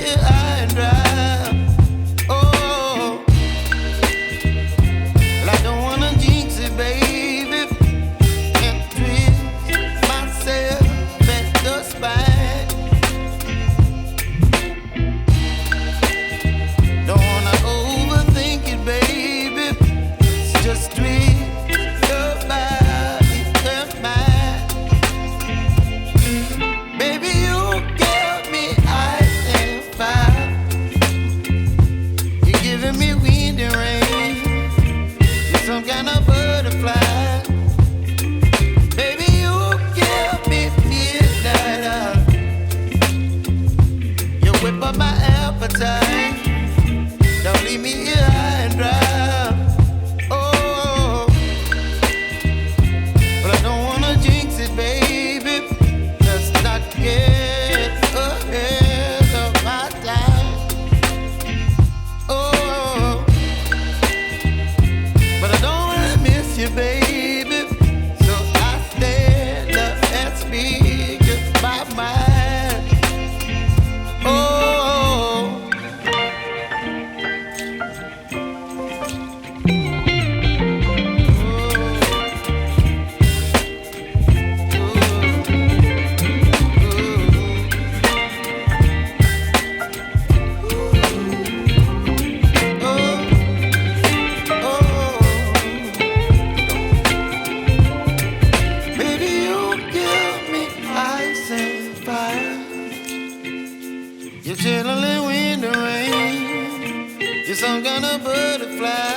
here high and dry. Oh, well, I don't wanna jinx it, baby, and twist myself at the spine. Don't wanna overthink it, baby. It's just twist your body and mine. Baby, you give me ice and fire. You're giving me wind and rain. You're some kind of butterfly. Baby, you give me midnight oil. You whip up my appetite. Don't leave me here high and dry. Oh, but I don't wanna jinx it, baby. Let's not get ahead of my time. Oh, but I don't wanna miss you, baby. So I stand up and speak my mind. Oh. Baby, you give me ice and fire. You're chilling in wind and rain. You're some kind of butterfly.